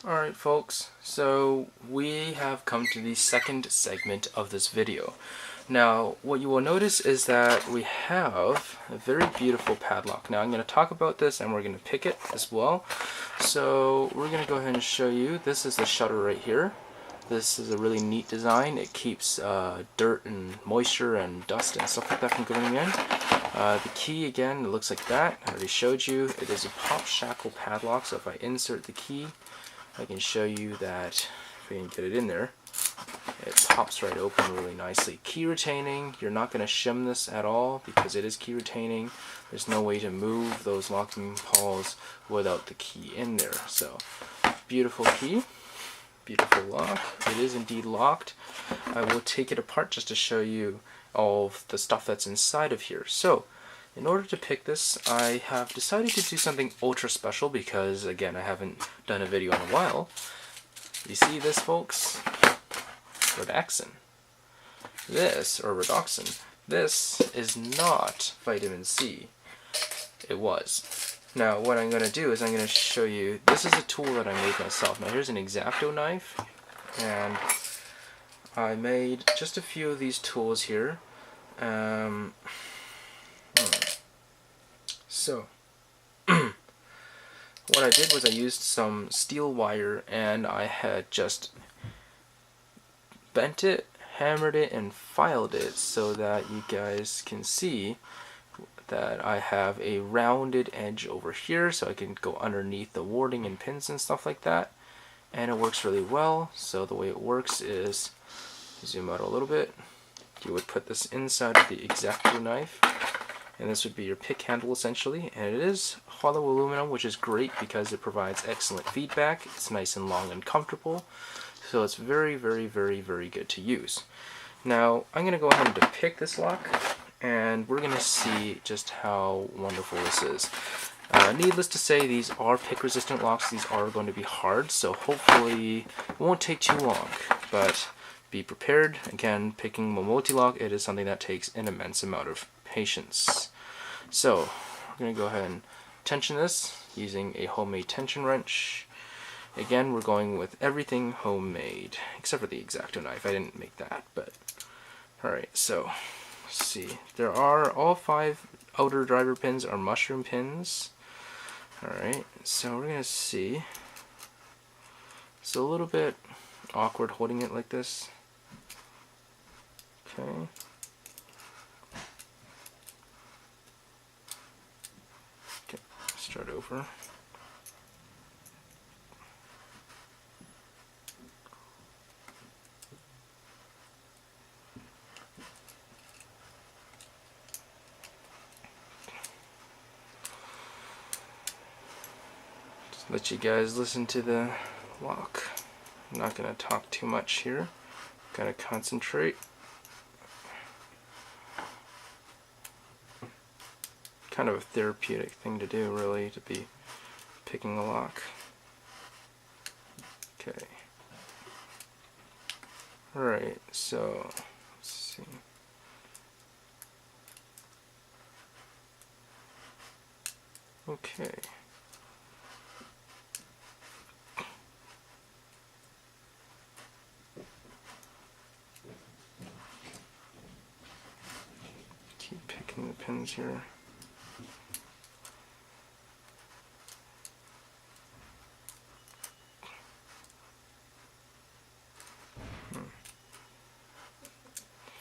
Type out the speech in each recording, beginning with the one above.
Alright folks, so we have come to the second segment of this video. Now what you will notice is that we have a very beautiful padlock. Now I'm going to talk about this and we're going to pick it as well. So we're going to go ahead and show you. This is the shutter right here. This is a really neat design. It keeps dirt and moisture and dust and stuff like that from going in. The key, again, it looks like that. I already showed you. It is a pop shackle padlock, so if I insert the key, I can show you that if we can get it in there, it pops right open really nicely. Key retaining, you're not going to shim this at all because it is key retaining. There's no way to move those locking pawls without the key in there. So, beautiful key, beautiful lock. It is indeed locked. I will take it apart just to show you all of the stuff that's inside of here. So, in order to pick this, I have decided to do something ultra special because, again, I haven't done a video in a while. You see this, folks? Redoxin. This is not vitamin C. It was. Now, what I'm going to do is I'm going to show you, this is a tool that I made myself. Now, here's an X-Acto knife, and I made just a few of these tools here. So, what I did was I used some steel wire and I had just bent it, hammered it, and filed it so that you guys can see that I have a rounded edge over here so I can go underneath the warding and pins and stuff like that. And it works really well. So the way it works is, zoom out a little bit, you would put this inside of the X-Acto knife. And this would be your pick handle essentially, and it is hollow aluminum, which is great because it provides excellent feedback. It's nice and long and comfortable, so it's very, very, very, very good to use. Now I'm going to go ahead and pick this lock, and we're going to see just how wonderful this is. Needless to say, these are pick resistant locks. These are going to be hard, so hopefully it won't take too long, but be prepared. Again, picking a Mul-T-Lock, it is something that takes an immense amount of patience. So we're going to go ahead and tension this using a homemade tension wrench. Again, we're going with everything homemade except for the X-Acto knife. I didn't make that, but alright, so let's see. There are all 5 outer driver pins are mushroom pins. Alright, so we're going to see. It's a little bit awkward holding it like this. Okay. Start over. Just let you guys listen to the lock. I'm not going to talk too much here. Gotta concentrate. Kind of a therapeutic thing to do, really, to be picking a lock. Okay. Alright, so let's see. Okay. Keep picking the pins here.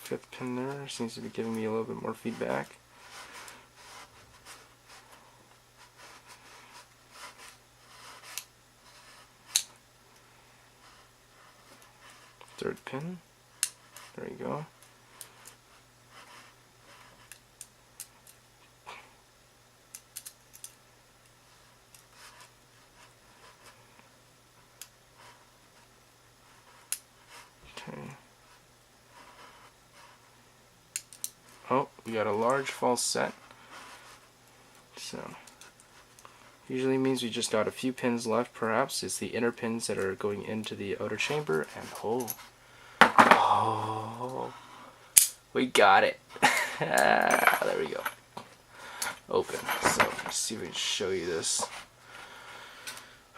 Fifth pin there seems to be giving me a little bit more feedback. Third pin, there you go. Okay. Oh, we got a large false set. So, usually means we just got a few pins left, perhaps. It's the inner pins that are going into the outer chamber, and oh, we got it. There we go. Open. So, let's see if we can show you this.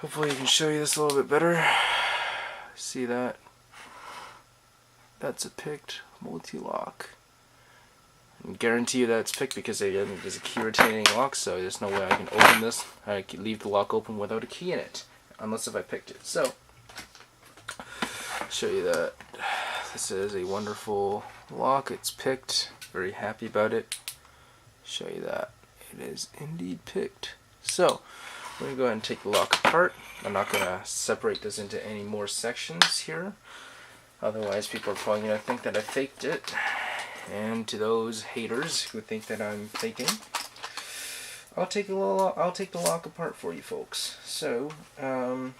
Hopefully I can show you this a little bit better. See that? That's a picked Mul-T-Lock. I guarantee you that it's picked because there's a key retaining lock, so there's no way I can open this. I can leave the lock open without a key in it, unless if I picked it. So, show you that. This is a wonderful lock. It's picked. Very happy about it. Show you that. It is indeed picked. So, we're going to go ahead and take the lock apart. I'm not going to separate this into any more sections here. Otherwise, people are probably going to think that I faked it. And to those haters who think that I'm faking, I'll take the lock apart for you folks. So, to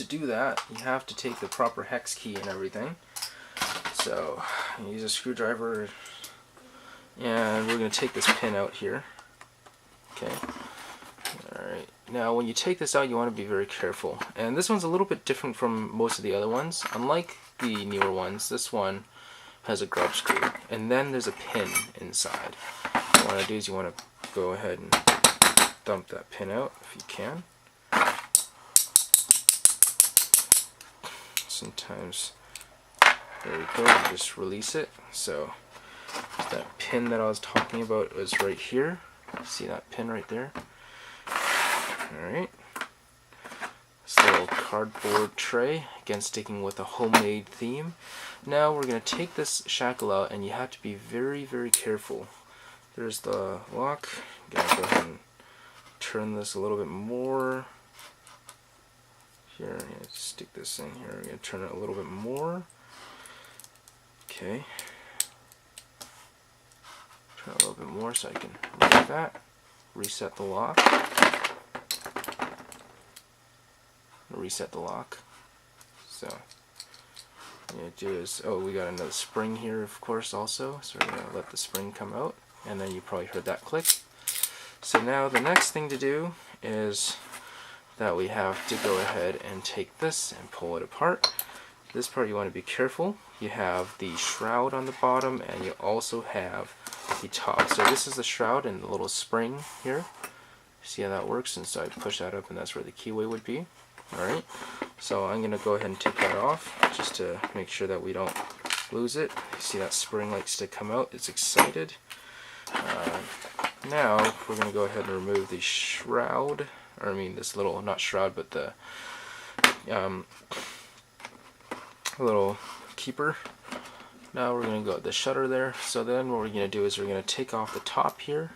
do that, you have to take the proper hex key and everything. So, use a screwdriver, and we're going to take this pin out here. Okay. Alright. Now, when you take this out, you want to be very careful. And this one's a little bit different from most of the other ones. Unlike the newer ones, this one has a grub screw. And then there's a pin inside. What you want to do is you want to go ahead and dump that pin out if you can. Sometimes, there we go, you just release it. So, that pin that I was talking about was right here. See that pin right there? Alright. This little cardboard tray, again sticking with a homemade theme. Now we're going to take this shackle out, and you have to be very, very careful. There's the lock. I'm going to go ahead and turn this a little bit more. Here, I'm going to stick this in here. I'm going to turn it a little bit more. Okay. Turn it a little bit more so I can remove that. Reset the lock. Reset the lock. So, what I'm going to do is, oh, we got another spring here, of course, also. So we're going to let the spring come out. And then you probably heard that click. So now the next thing to do is that we have to go ahead and take this and pull it apart. This part you want to be careful. You have the shroud on the bottom, and you also have the top. So this is the shroud and the little spring here. See how that works? And so I push that up, and that's where the keyway would be. Alright, so I'm going to go ahead and take that off just to make sure that we don't lose it. You see that spring likes to come out. It's excited. Now we're going to go ahead and remove the shroud. Or I mean this little, not shroud, but the little keeper. Now we're going to go with the shutter there. So then what we're going to do is we're going to take off the top here,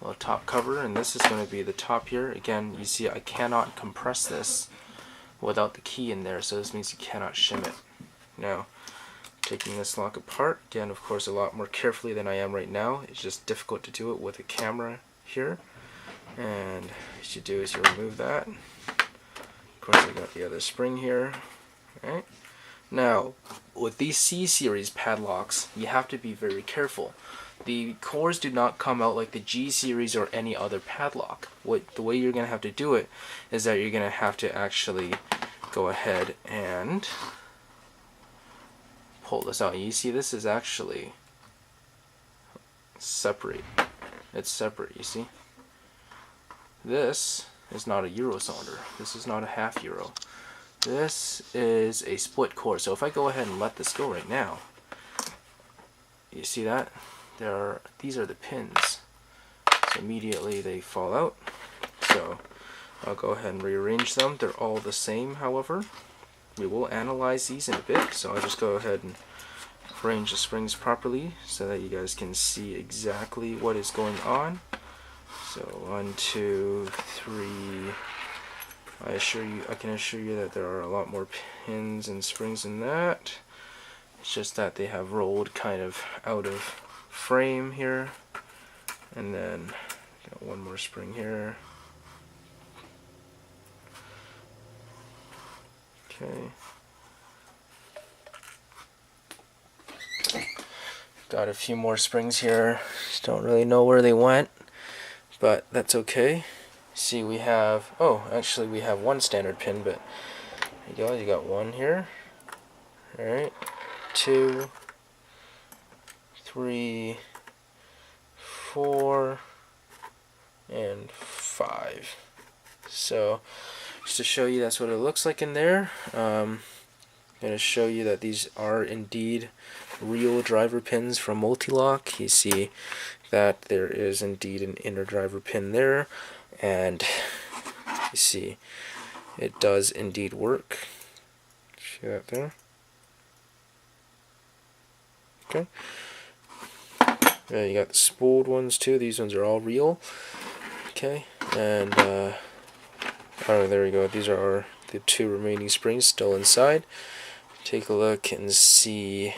the top cover, and this is going to be the top here. Again, you see I cannot compress this without the key in there, so this means you cannot shim it. Now, taking this lock apart, again, of course, a lot more carefully than I am right now. It's just difficult to do it with a camera here. And what you do is you remove that. Of course, I got the other spring here. Right. Now, with these C series padlocks, you have to be very careful. The cores do not come out like the G series or any other padlock. The way you're going to have to do it is that you're going to have to actually go ahead and pull this out. You see, this is actually separate. It's separate, you see. This is not a Euro cylinder. This is not a half Euro. This is a split core. So if I go ahead and let this go right now, you see that? These are the pins. So immediately they fall out. So I'll go ahead and rearrange them. They're all the same, however. We will analyze these in a bit. So I'll just go ahead and arrange the springs properly so that you guys can see exactly what is going on. So 1, 2, 3. I can assure you that there are a lot more pins and springs than that. It's just that they have rolled kind of out of frame here. And then got one more spring here. Okay. Got a few more springs here. Just don't really know where they went, but that's okay. See, we have, oh, actually we have one standard pin, but there you go, you got one here. Alright, 2, 3, 4, and 5. So just to show you, that's what it looks like in there. I'm going to show you that these are indeed real driver pins from Mul-T-Lock. You see that there is indeed an inner driver pin there, and you see it does indeed work. See that there? Okay. You got the spooled ones too. These ones are all real. Okay, and oh, there we go. These are the 2 remaining springs still inside. Take a look and see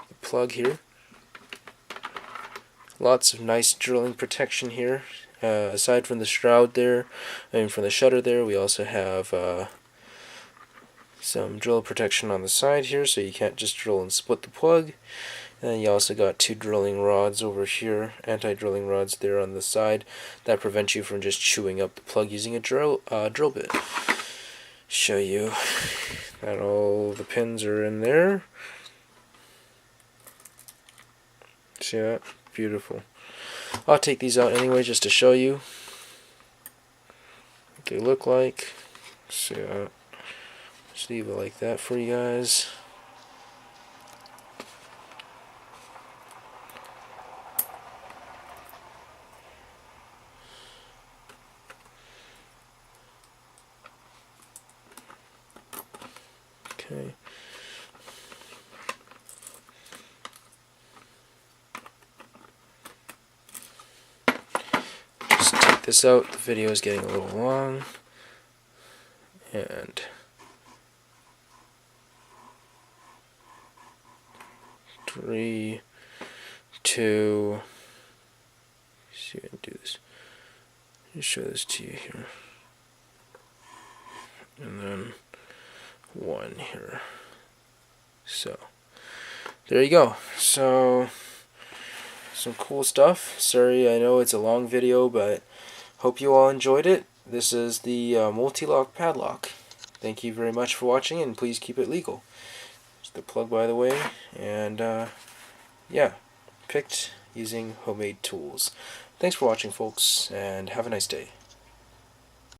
the plug here. Lots of nice drilling protection here. Aside from the shroud there, from the shutter there, we also have some drill protection on the side here, so you can't just drill and split the plug. And then you also got 2 drilling rods over here, anti-drilling rods there on the side, that prevent you from just chewing up the plug using a drill bit. Show you that all the pins are in there. See that? Beautiful. I'll take these out anyway just to show you what they look like. See that? Just leave it like that for you guys. Okay. Just take this out. The video is getting a little long. And 3, 2. See if I can do this. Let me show this to you here. And then 1 here. So there you go. So some cool stuff. Sorry, I know it's a long video, but hope you all enjoyed it. This is the Mul-T-Lock padlock. Thank you very much for watching, and please keep it legal. It's the plug, by the way, and yeah, picked using homemade tools. Thanks for watching, folks, and have a nice day.